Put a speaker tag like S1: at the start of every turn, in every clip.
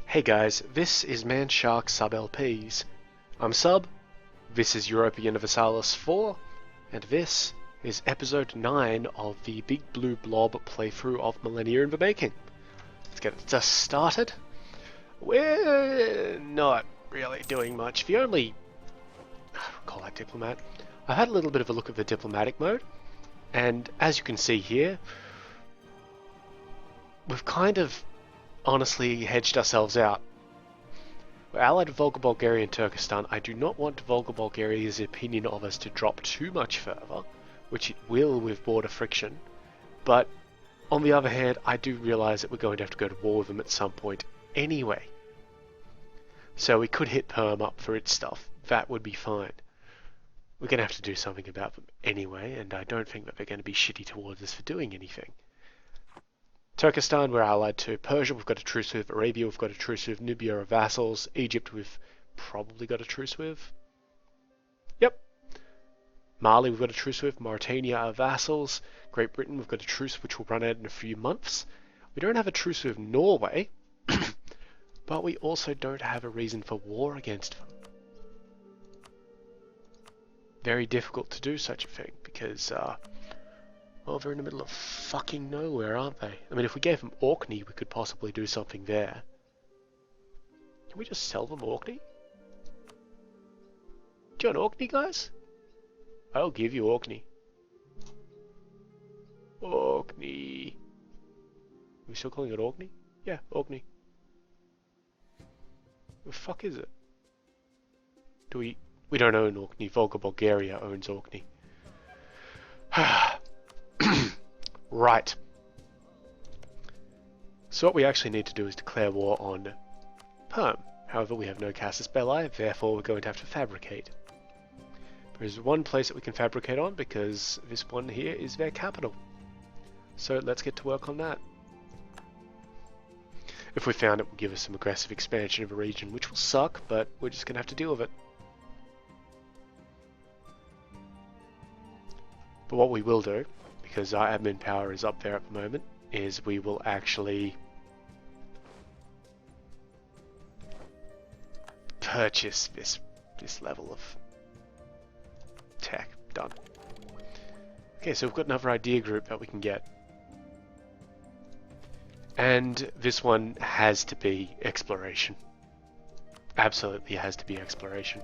S1: Hey guys, this is Man Shark Sub LPs. I'm Sub, this is Europa Universalis IV, and this is episode 9 of the Big Blue Blob playthrough of Millennia in the Making. Let's get it just started. We're not really doing much. The only... call that diplomat. I've had a little bit of a look at the diplomatic mode, and as you can see here, we've kind of honestly hedged ourselves out. We're allied with Volga, Bulgaria and Turkestan. I do not want Volga, Bulgaria's opinion of us to drop too much further, which it will with border friction, but on the other hand, I do realise that we're going to have to go to war with them at some point anyway. So we could hit Perm up for its stuff. That would be fine. We're going to have to do something about them anyway, and I don't think that they're going to be shitty towards us for doing anything. Turkestan, we're allied to. Persia, we've got a truce with. Arabia, we've got a truce with. Nubia are vassals. Egypt, we've probably got a truce with. Yep. Mali, we've got a truce with. Mauritania are vassals. Great Britain, we've got a truce which will run out in a few months. We don't have a truce with Norway, but we also don't have a reason for war against them. Very difficult to do such a thing because, well, they're in the middle of fucking nowhere, aren't they? I mean, if we gave them Orkney, we could possibly do something there. Can we just sell them Orkney? Do you want Orkney, guys? I'll give you Orkney. Orkney. Are we still calling it Orkney? Yeah, Orkney. The fuck is it? Do we... We don't own Orkney. Volga, Bulgaria owns Orkney. Right. So what we actually need to do is declare war on Perm. However, we have no casus belli, therefore we're going to have to fabricate. There is one place that we can fabricate on because this one here is their capital. So let's get to work on that. If we found it will give us some aggressive expansion of a region, which will suck, but we're just going to have to deal with it. But what we will do, because our admin power is up there at the moment, is we will actually purchase this level of tech. Done. Okay, so we've got another idea group that we can get. And this one has to be exploration. Absolutely has to be exploration.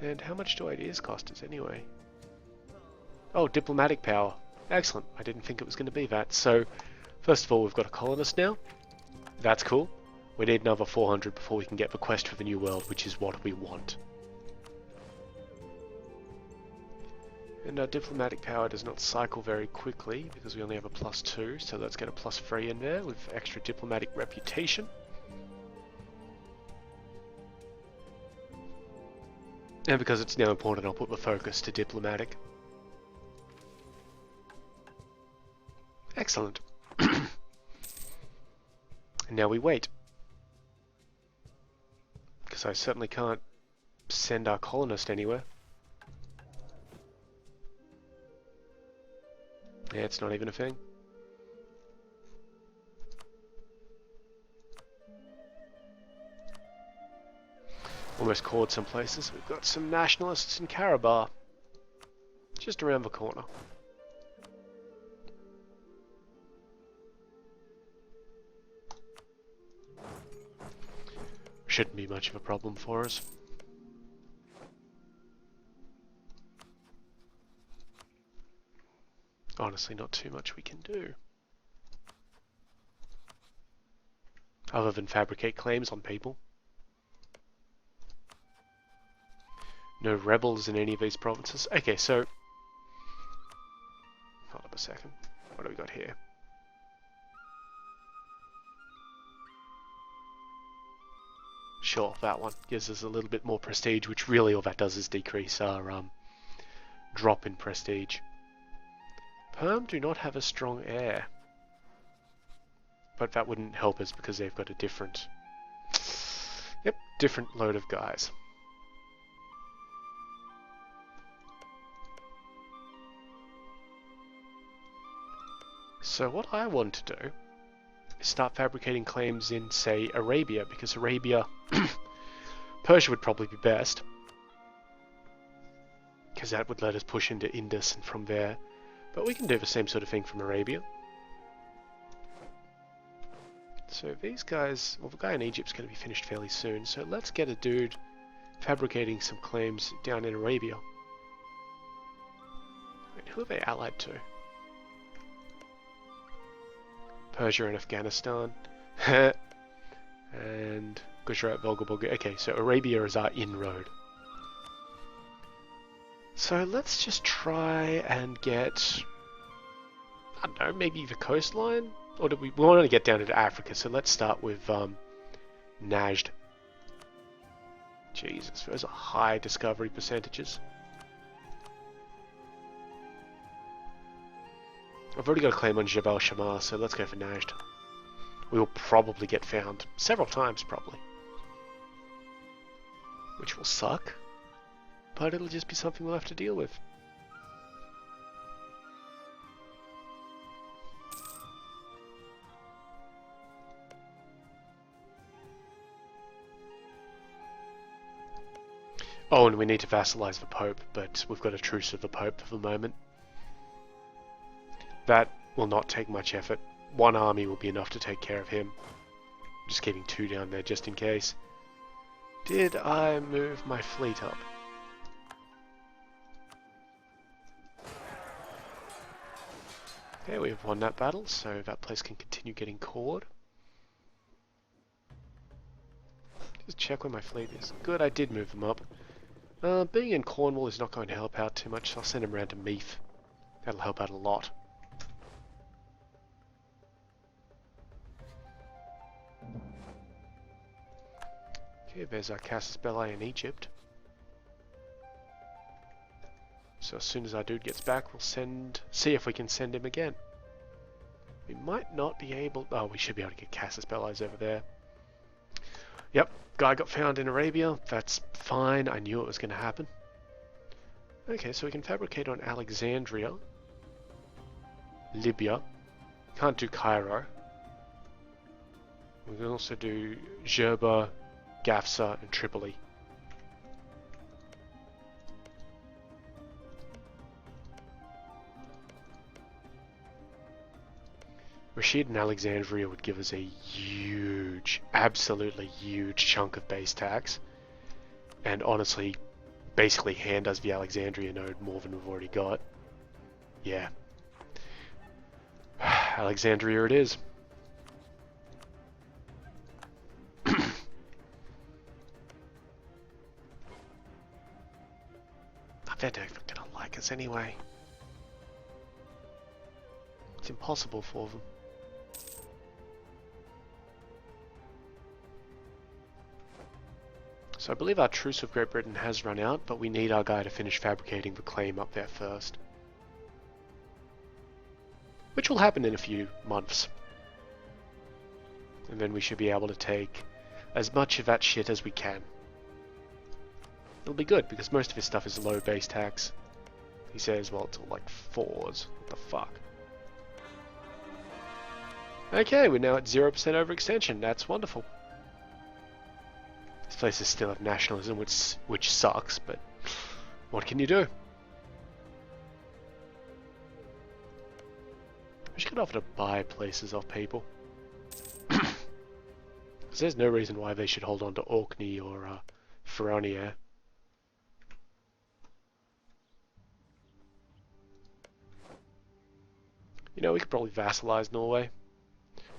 S1: And how much do ideas cost us anyway? Oh, diplomatic power. Excellent. I didn't think it was going to be that. So, first of all, we've got a colonist now. That's cool. We need another 400 before we can get the quest for the New World, which is what we want. And our diplomatic power does not cycle very quickly because we only have a +2, so let's get a +3 in there with extra diplomatic reputation. And because it's now important, I'll put the focus to diplomatic. Excellent. And now we wait. Because I certainly can't send our colonist anywhere. Yeah, it's not even a thing. Almost caught some places. We've got some nationalists in Karabakh. Just around the corner. Shouldn't be much of a problem for us. Honestly, not too much we can do. Other than fabricate claims on people. No rebels in any of these provinces. Okay, so... Hold up a second. What do we got here? Sure, that one gives us a little bit more prestige, which really all that does is decrease our drop in prestige. Perm do not have a strong heir. But that wouldn't help us because they've got a different... Yep, different load of guys. So what I want to do is start fabricating claims in, say, Arabia, because Arabia, Persia would probably be best, because that would let us push into Indus and from there. But we can do the same sort of thing from Arabia. So these guys, well, the guy in Egypt's going to be finished fairly soon, so let's get a dude fabricating some claims down in Arabia. Wait, who are they allied to? Persia and Afghanistan. And Gujarat, Volga, Bulgaria. Okay, so Arabia is our inroad. So let's just try and get, I don't know, maybe the coastline? Or do we want to get down into Africa, so let's start with Najd. Jesus, those are high discovery percentages. I've already got a claim on Jebel Shammar, so let's go for Najd. We will probably get found several times, probably. Which will suck, but it'll just be something we'll have to deal with. Oh, and we need to vassalize the Pope, but we've got a truce with the Pope for the moment. That will not take much effort. One army will be enough to take care of him. I'm just keeping 2 down there just in case. Did I move my fleet up? Okay, we've won that battle, so that place can continue getting cored. Just check where my fleet is. Good, I did move them up. Being in Cornwall is not going to help out too much, so I'll send him around to Meath. That'll help out a lot. Okay, there's our Casus Belli in Egypt. So as soon as our dude gets back, we'll see if we can send him again. We might not be able... Oh, we should be able to get Casus Belli's over there. Yep, guy got found in Arabia. That's fine. I knew it was going to happen. Okay, so we can fabricate on Alexandria. Libya. Can't do Cairo. We can also do Jerba, Gafsa, and Tripoli. Rashid and Alexandria would give us a huge, absolutely huge chunk of base tax. And honestly, basically hand us the Alexandria node more than we've already got. Yeah. Alexandria it is. I bet they're not gonna like us anyway. It's impossible for them. So I believe our truce with Great Britain has run out, but we need our guy to finish fabricating the claim up there first. Which will happen in a few months. And then we should be able to take as much of that shit as we can. It'll be good, because most of his stuff is low base tax. He says, well, it's all like 4s. What the fuck? Okay, we're now at 0% overextension. That's wonderful. This place is still of nationalism, which sucks, but what can you do? We should get offer to buy places off people. Because there's no reason why they should hold on to Orkney or Feronier. You know, we could probably vassalize Norway.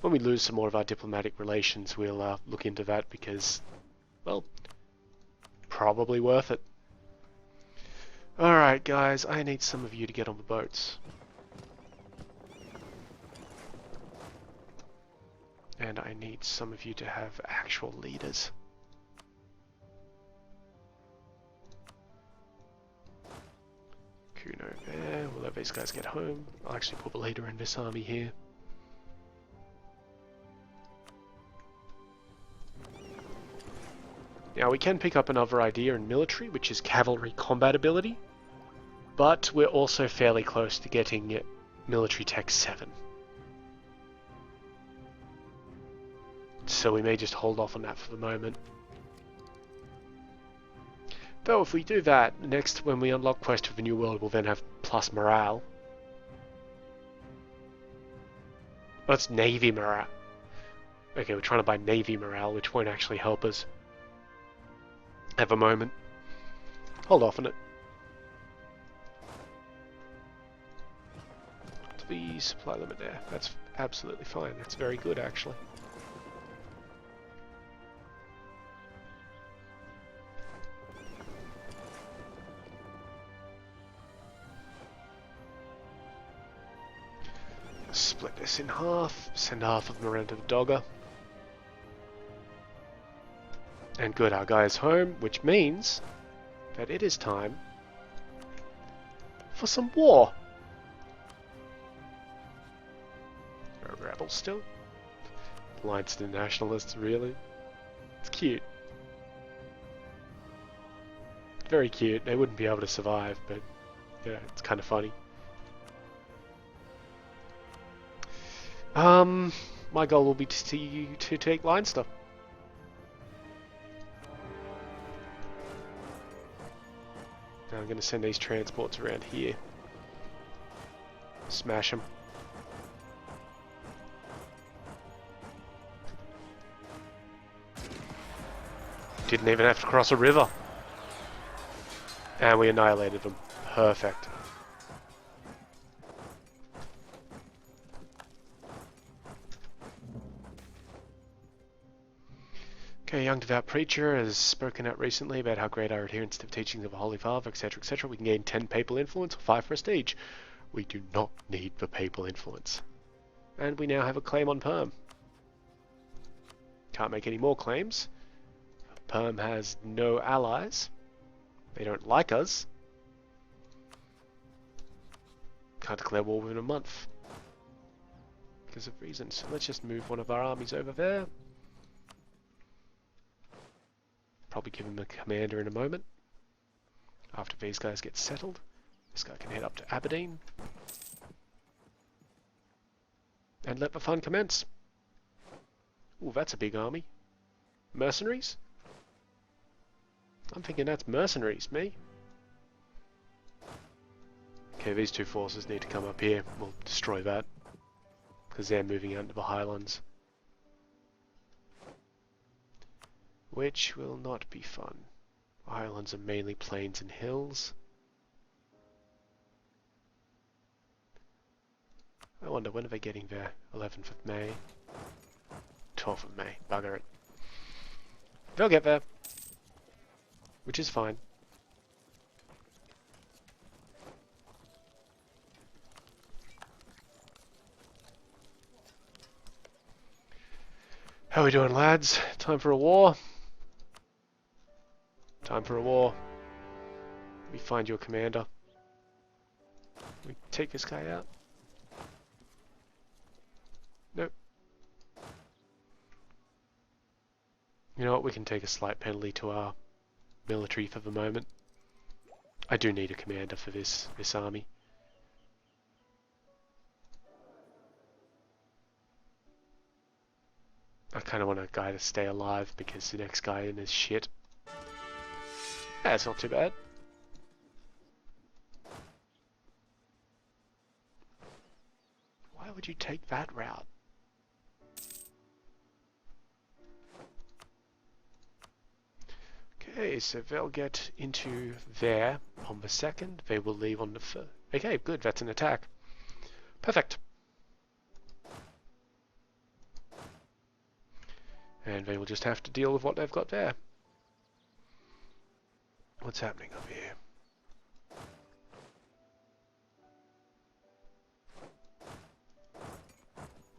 S1: When we lose some more of our diplomatic relations, we'll look into that because, well, probably worth it. Alright guys, I need some of you to get on the boats. And I need some of you to have actual leaders. Kuno there, we'll let these guys get home. I'll actually put a leader in this army here. Now we can pick up another idea in military, which is cavalry combat ability, but we're also fairly close to getting military tech 7. So we may just hold off on that for the moment. Though if we do that, next when we unlock Quest for the New World, we'll then have plus morale. Oh, it's Navy morale. Okay, we're trying to buy Navy morale, which won't actually help us. Have a moment. Hold off on it. To the supply limit there. That's absolutely fine. That's very good, actually. Split this in half. Send half of them around to the Dogger. And good, our guy is home, which means that it is time for some war. A rebel still? Alliance to the Nationalists, really? It's cute. Very cute. They wouldn't be able to survive, but yeah, it's kind of funny. My goal will be to see you to take Leinster. Now I'm going to send these transports around here. Smash them. Didn't even have to cross a river. And we annihilated them. Perfect. Okay, a young devout preacher has spoken out recently about how great our adherence to the teachings of the Holy Father, etc., etc. We can gain 10 papal influence or 5 prestige. We do not need the papal influence. And we now have a claim on Perm. Can't make any more claims. Perm has no allies. They don't like us. Can't declare war within a month. Because of reasons. So let's just move one of our armies over there. Probably give him a commander in a moment. After these guys get settled. This guy can head up to Aberdeen. And let the fun commence. Ooh, that's a big army. Mercenaries? I'm thinking that's mercenaries, me. Okay, these two forces need to come up here. We'll destroy that. Because they're moving out into the highlands. Which will not be fun. Highlands are mainly plains and hills. I wonder, when are they getting there? 11th of May? 12th of May. Bugger it. They'll get there. Which is fine. How are we doing, lads? Time for a war? Time for a war. Let me find your commander. We take this guy out? Nope. You know what, we can take a slight penalty to our military for the moment. I do need a commander for this army. I kind of want a guy to stay alive because the next guy in is shit. Yeah, it's not too bad. Why would you take that route? Okay, so they'll get into there on the 2nd. They will leave on the 1st. Okay, good, that's an attack. Perfect. And they will just have to deal with what they've got there. What's happening up here?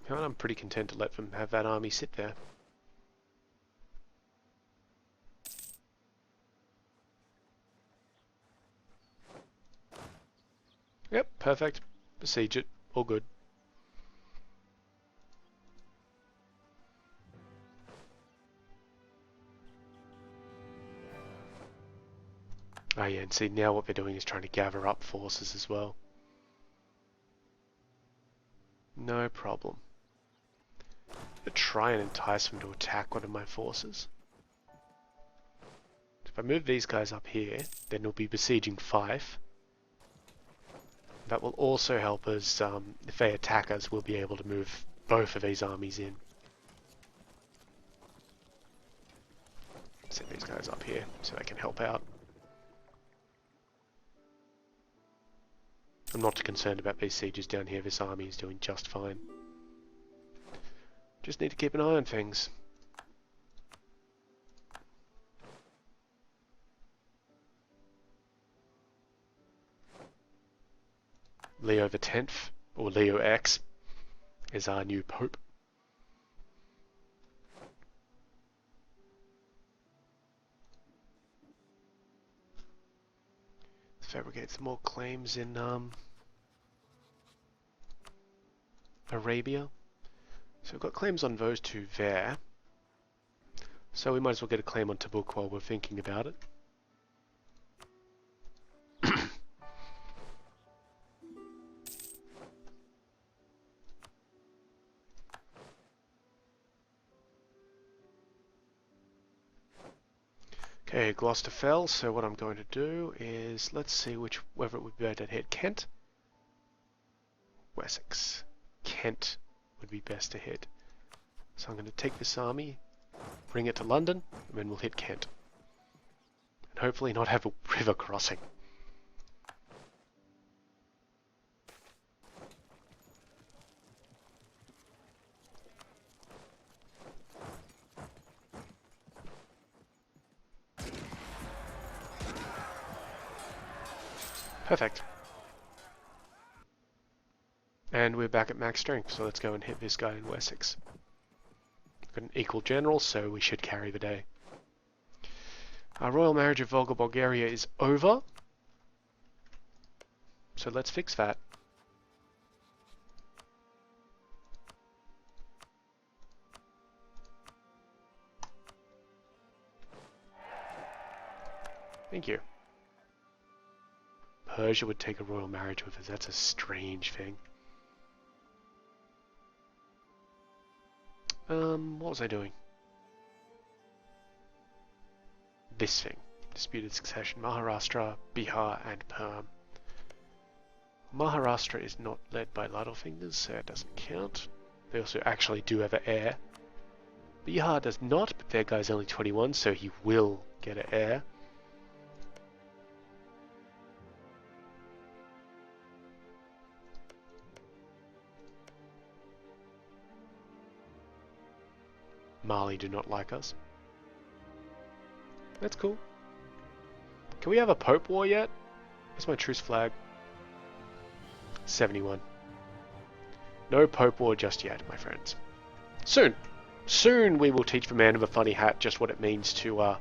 S1: I'm pretty content to let them have that army sit there. Yep, perfect. Besiege it. All good. Oh yeah, and see, now what they're doing is trying to gather up forces as well. No problem. to try and entice them to attack one of my forces. If I move these guys up here, then we'll be besieging Fife. That will also help us, if they attack us, we'll be able to move both of these armies in. Set these guys up here so they can help out. I'm not too concerned about these sieges down here. This army is doing just fine. Just need to keep an eye on things. Leo the 10th, or Leo X, is our new Pope. Fabricate some more claims in Arabia. So we've got claims on those two there. So we might as well get a claim on Tabuk while we're thinking about it. Okay, Gloucester fell, so what I'm going to do is, let's see whether it would be better to hit Kent. Wessex. Kent would be best to hit. So I'm going to take this army, bring it to London, and then we'll hit Kent. And hopefully not have a river crossing. Perfect. And we're back at max strength, so let's go and hit this guy in Wessex. Got an equal general, so we should carry the day. Our royal marriage of Volga Bulgaria is over. So let's fix that. Thank you. Persia would take a royal marriage with us. That's a strange thing. What was I doing? This thing. Disputed succession. Maharashtra, Bihar, and Perm. Maharashtra is not led by Littlefinger's, so it doesn't count. They also actually do have an heir. Bihar does not, but their guy's only 21, so he will get an heir. Mali do not like us. That's cool. Can we have a Pope War yet? Where's my truce flag? 71. No Pope War just yet, my friends. Soon. Soon we will teach the man with a funny hat just what it means to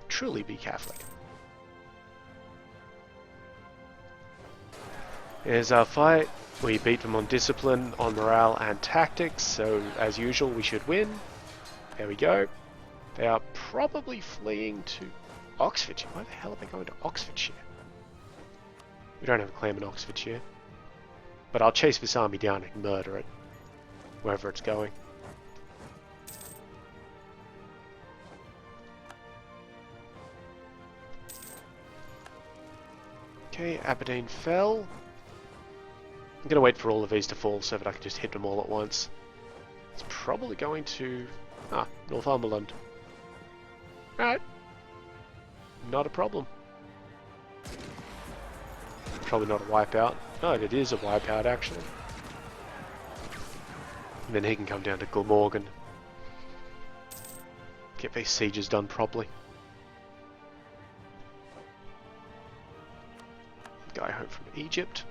S1: truly be Catholic. Here's our fight. We beat them on discipline, on morale, and tactics, so as usual we should win. There we go. They are probably fleeing to Oxfordshire. Why the hell are they going to Oxfordshire? We don't have a claim in Oxfordshire. But I'll chase this army down and murder it. Wherever it's going. Okay, Aberdeen fell. I'm going to wait for all of these to fall so that I can just hit them all at once. It's probably going to... Northumberland. Alright. Not a problem. Probably not a wipeout. No, it is a wipeout actually. And then he can come down to Glamorgan. Get these sieges done properly. Guy home from Egypt.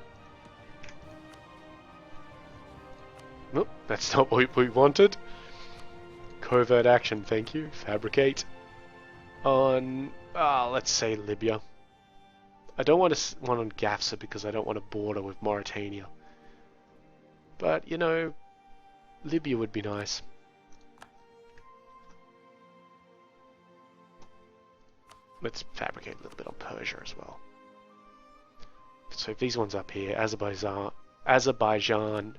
S1: Nope, that's not what we wanted. Covert action, thank you. Fabricate. On, let's say Libya. I don't want one on Gafsa because I don't want to border with Mauritania. But, you know, Libya would be nice. Let's fabricate a little bit on Persia as well. So these ones up here, Azerbaijan,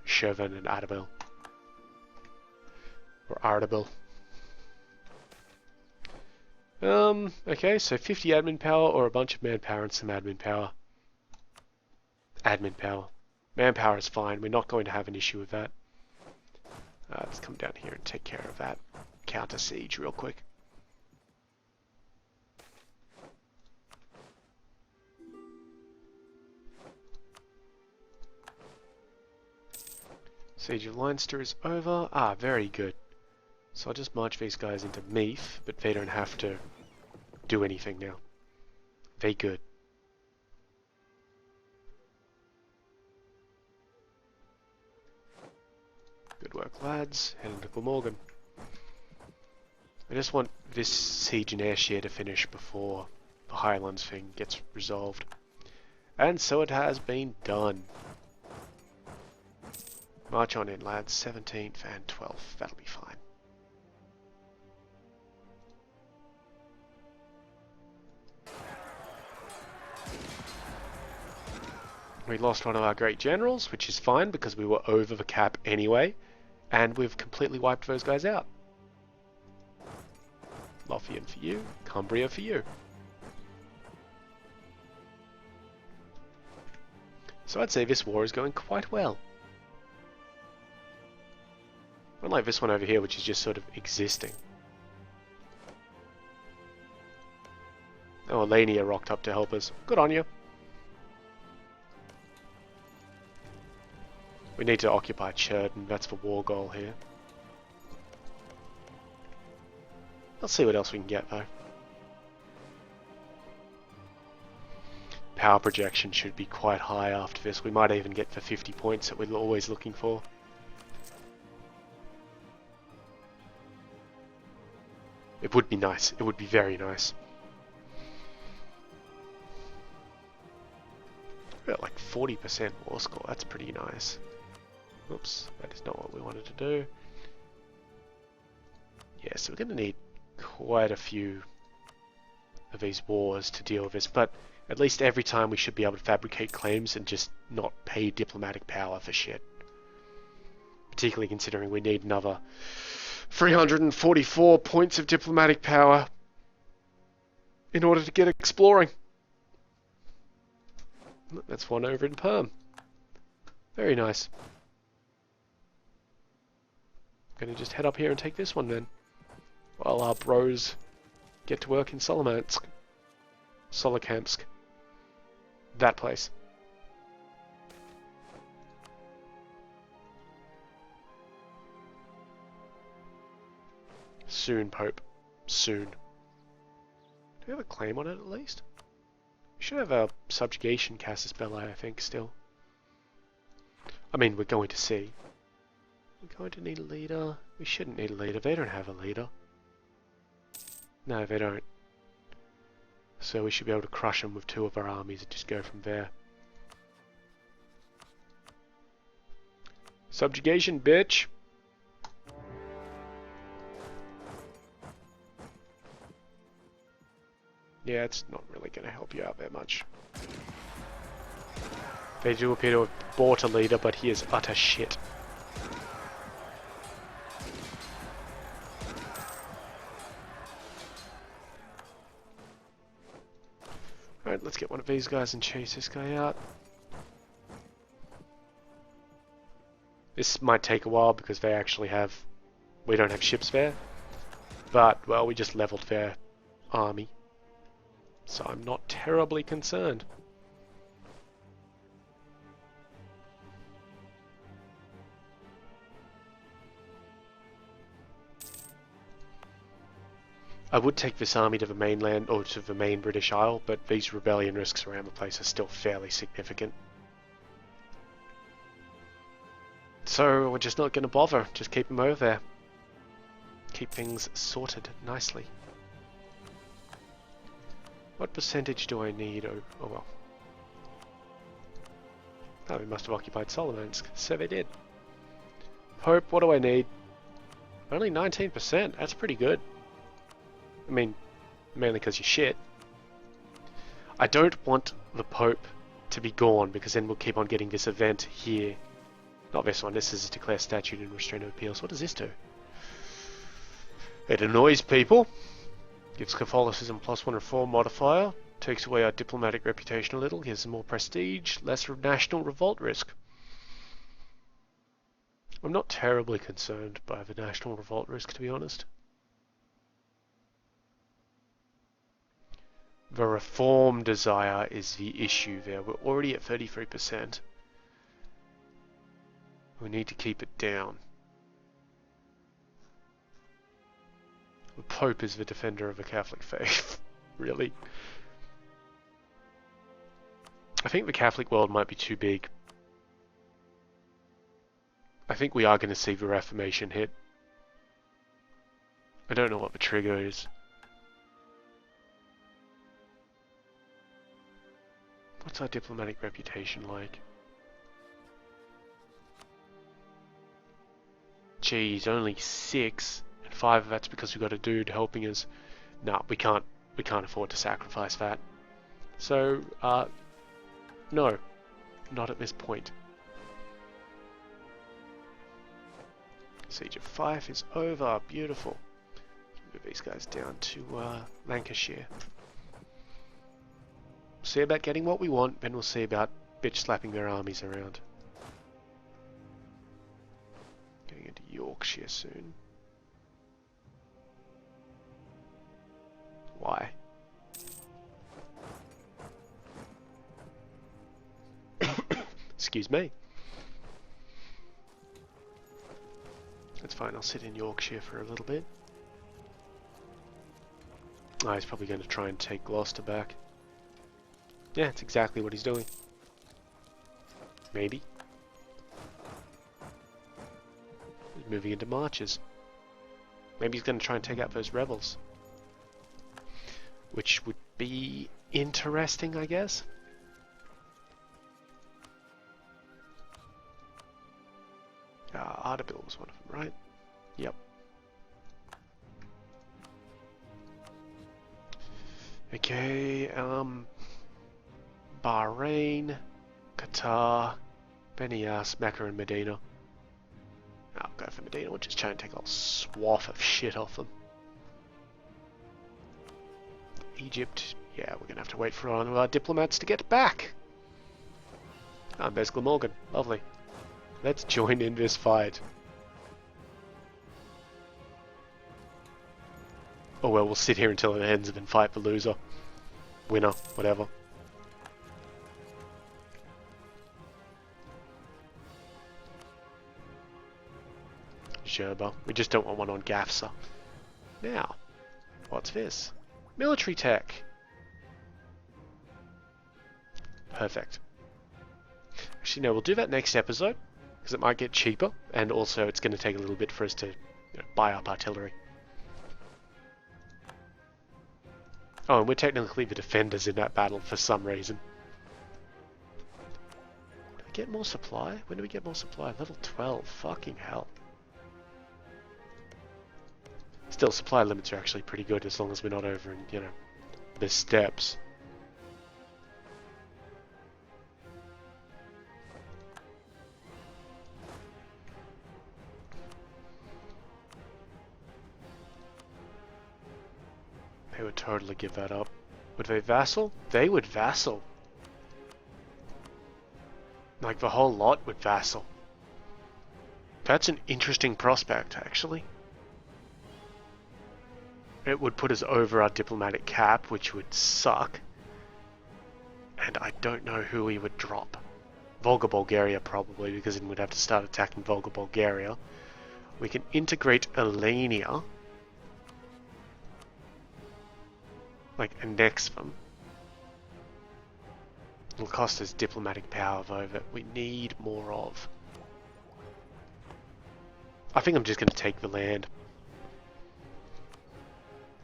S1: Chauvin, and Atabil. Or artable. Okay, so 50 admin power or a bunch of manpower and some admin power. Admin power. Manpower is fine, we're not going to have an issue with that. Let's come down here and take care of that counter siege real quick. Siege of Leinster is over. Ah, very good. So I'll just march these guys into Meath, but they don't have to do anything now. Very good. Good work, lads. Head into Glamorgan. I just want this siege in Ayrshire to finish before the Highlands thing gets resolved. And so it has been done. March on in, lads. 17th and 12th. That'll be fine. We lost one of our great generals, which is fine because we were over the cap anyway. And we've completely wiped those guys out. Lothian for you, Cumbria for you. So I'd say this war is going quite well. Unlike this one over here, which is just sort of existing. Oh, Alania rocked up to help us. Good on you. We need to occupy Churton, that's the war goal here. Let's see what else we can get though. Power projection should be quite high after this. We might even get the 50 points that we're always looking for. It would be nice. It would be very nice. We're at like 40% war score. That's pretty nice. Oops, that is not what we wanted to do. Yeah, so we're going to need quite a few of these wars to deal with this, but at least every time we should be able to fabricate claims and just not pay diplomatic power for shit. Particularly considering we need another 344 points of diplomatic power in order to get exploring. That's one over in Perm. Very nice. Gonna just head up here and take this one then, while our bros get to work in Solomansk. Solikamsk. That place. Soon, Pope. Soon. Do we have a claim on it at least? We should have a subjugation casus belli, I think, still. I mean, we're going to see. We're going to need a leader. We shouldn't need a leader. They don't have a leader. No, they don't. So we should be able to crush them with 2 of our armies and just go from there. Subjugation, bitch! Yeah, it's not really going to help you out that much. They do appear to have bought a leader, but he is utter shit. Alright, let's get one of these guys and chase this guy out. This might take a while because they actually have... we don't have ships there. But, well, we just leveled their army. So I'm not terribly concerned. I would take this army to the mainland, or to the main British Isle, but these rebellion risks around the place are still fairly significant. So we're just not going to bother, just keep them over there. Keep things sorted nicely. What percentage do I need? Oh well. Oh, we must have occupied Solomansk, so they did. Pope, what do I need? Only 19%, that's pretty good. I mean, mainly because you're shit. I don't want the Pope to be gone, because then we'll keep on getting this event here. Not this one, this is a declare statute and restraint of appeals. What does this do? It annoys people. Gives Catholicism +1 reform modifier. Takes away our diplomatic reputation a little. Gives them more prestige. Less national revolt risk. I'm not terribly concerned by the national revolt risk, to be honest. The reform desire is the issue there. We're already at 33%. We need to keep it down. The Pope is the defender of the Catholic faith. Really? I think the Catholic world might be too big. I think we are going to see the Reformation hit. I don't know what the trigger is. What's our diplomatic reputation like? Geez, only 6, and 5 of that's because we got a dude helping us. No, we can't afford to sacrifice that. So, no, not at this point. Siege of Fife is over. Beautiful. Move these guys down to Lancashire. See about getting what we want, then we'll see about bitch slapping their armies around. Getting into Yorkshire soon. Why? Excuse me. That's fine, I'll sit in Yorkshire for a little bit. Oh, he's probably going to try and take Gloucester back. Yeah, it's exactly what he's doing. Maybe. He's moving into marches. Maybe he's going to try and take out those rebels. Which would be interesting, I guess. Ardabil was one of them, right? Yep. Okay, Bahrain, Qatar, Benias, Mecca and Medina. I'll go for Medina, we'll just try and take a swath of shit off them. Egypt, yeah, we're gonna have to wait for one of our diplomats to get back. Ah, there's Glamorgan, lovely. Let's join in this fight. Oh well, we'll sit here until it ends and then fight the loser. Winner, whatever. Gerba. We just don't want one on Gafsa. Now, what's this? Military tech. Perfect. Actually, no, we'll do that next episode, because it might get cheaper, and also it's going to take a little bit for us to buy up artillery. Oh, and we're technically the defenders in that battle for some reason. Do we get more supply? When do we get more supply? Level 12. Fucking hell. Still, supply limits are actually pretty good as long as we're not over in, the steppes. They would totally give that up. Would they vassal? They would vassal. Like the whole lot would vassal. That's an interesting prospect, actually. It would put us over our diplomatic cap, which would suck. And I don't know who we would drop. Volga Bulgaria probably, because then we'd have to start attacking Volga Bulgaria. We can integrate Alania. Like, annex them. It'll cost us diplomatic power, though, that we need more of. I think I'm just going to take the land.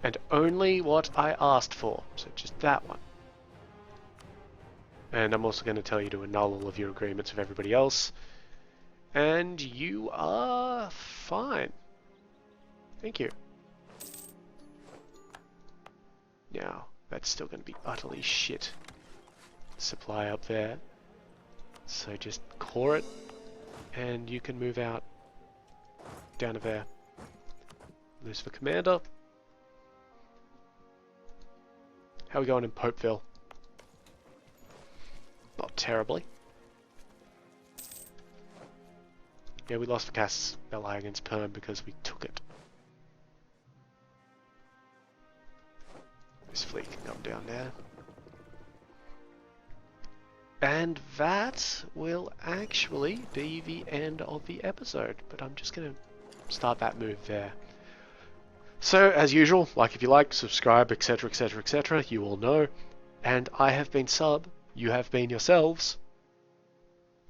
S1: And only what I asked for. So just that one. And I'm also going to tell you to annul all of your agreements with everybody else. And you are fine. Thank you. Now, that's still going to be utterly shit supply up there. So just core it, and you can move out down to there. Lose for Commander. How are we going in Popeville? Not terribly. Yeah, we lost for Cass Belli against Perm because we took it. This fleet can come down there. And that will actually be the end of the episode. But I'm just going to start that move there. So, as usual, like if you like, subscribe, etc, etc, etc, you all know. And I have been Sub, you have been yourselves.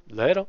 S1: Later.